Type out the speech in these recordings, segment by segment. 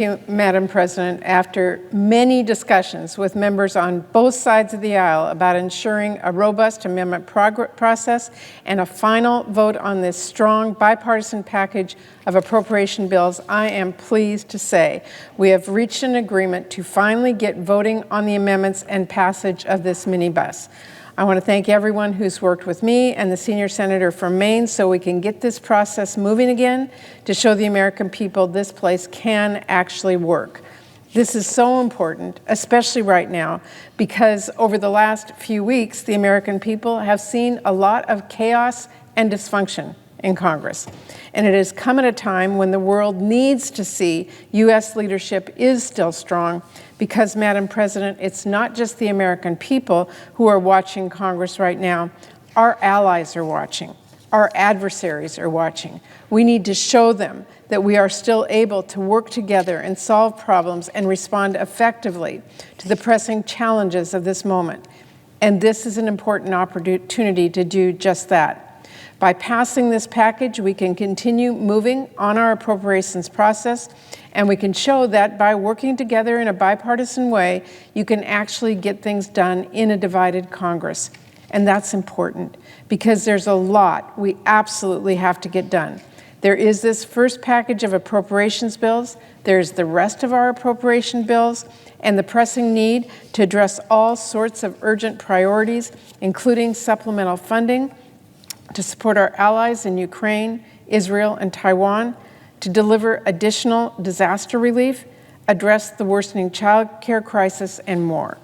Thank you, Madam President. After many discussions with members on both sides of the aisle about ensuring a robust amendment process and a final vote on this strong bipartisan package of appropriation bills, I am pleased to say we have reached an agreement to finally get voting on the amendments and passage of this minibus. I want to thank everyone who's worked with me and the senior senator from Maine so we can get this process moving again to show the American people this place can actually work. This is so important, especially right now, because over the last few weeks, the American people have seen a lot of chaos and dysfunction in Congress. And it has come at a time when the world needs to see U.S. leadership is still strong because, Madam President, it's not just the American people who are watching Congress right now. Our allies are watching. Our adversaries are watching. We need to show them that we are still able to work together and solve problems and respond effectively to the pressing challenges of this moment. And this is an important opportunity to do just that. By passing this package, we can continue moving on our appropriations process, and we can show that by working together in a bipartisan way, you can actually get things done in a divided Congress. And that's important because there's a lot we absolutely have to get done. There is this first package of appropriations bills, there's the rest of our appropriation bills, and the pressing need to address all sorts of urgent priorities, including supplemental funding, to support our allies in Ukraine, Israel, and Taiwan, to deliver additional disaster relief, address the worsening child care crisis, and more.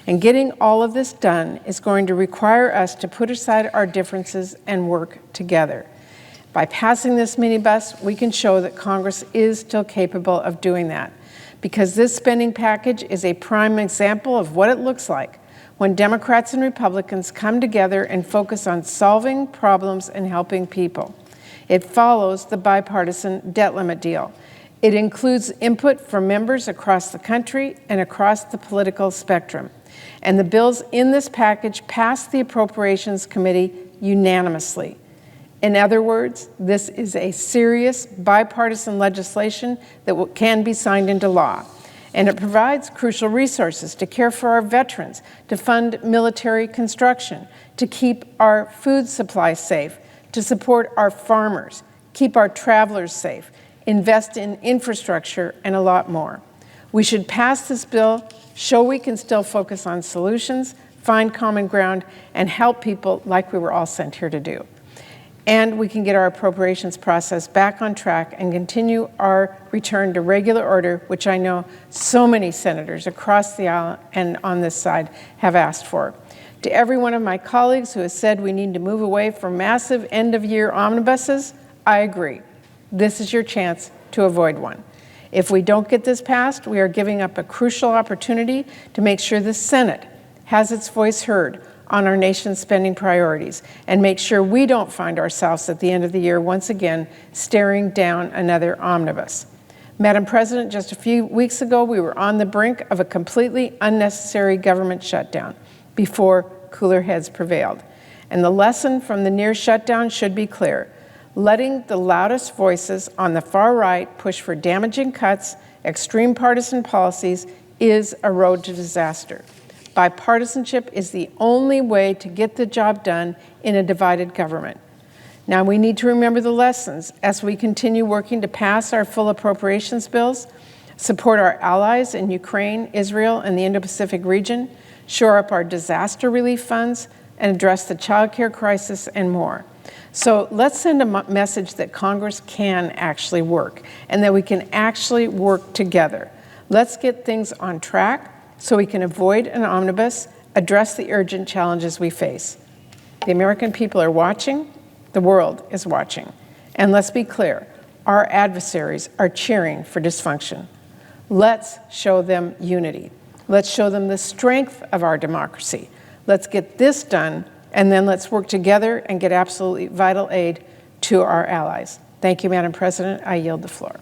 And getting all of this done is going to require us to put aside our differences and work together. By passing this minibus, we can show that Congress is still capable of doing that, because this spending package is a prime example of what it looks like when Democrats and Republicans come together and focus on solving problems and helping people. It follows the bipartisan debt limit deal. It includes input from members across the country and across the political spectrum. And the bills in this package passed the Appropriations Committee unanimously. In other words, this is a serious bipartisan legislation that can be signed into law. And it provides crucial resources to care for our veterans, to fund military construction, to keep our food supply safe, to support our farmers, keep our travelers safe, invest in infrastructure, and a lot more. We should pass this bill, show we can still focus on solutions, find common ground, and help people like we were all sent here to do. And we can get our appropriations process back on track and continue our return to regular order, which I know so many senators across the aisle and on this side have asked for. To every one of my colleagues who has said we need to move away from massive end-of-year omnibuses, I agree. This is your chance to avoid one. If we don't get this passed, we are giving up a crucial opportunity to make sure the Senate has its voice heard on our nation's spending priorities and make sure we don't find ourselves at the end of the year once again staring down another omnibus. Madam President, just a few weeks ago, we were on the brink of a completely unnecessary government shutdown before cooler heads prevailed. And the lesson from the near shutdown should be clear. Letting the loudest voices on the far right push for damaging cuts, extreme partisan policies is a road to disaster. Bipartisanship is the only way to get the job done in a divided government. Now, we need to remember the lessons as we continue working to pass our full appropriations bills, support our allies in Ukraine, Israel, and the Indo-Pacific region, shore up our disaster relief funds, and address the child care crisis and more. So let's send a message that Congress can actually work and that we can actually work together. Let's get things on track so we can avoid an omnibus, address the urgent challenges we face. The American people are watching, the world is watching. And let's be clear, our adversaries are cheering for dysfunction. Let's show them unity. Let's show them the strength of our democracy. Let's get this done, and then let's work together and get absolutely vital aid to our allies. Thank you, Madam President. I yield the floor.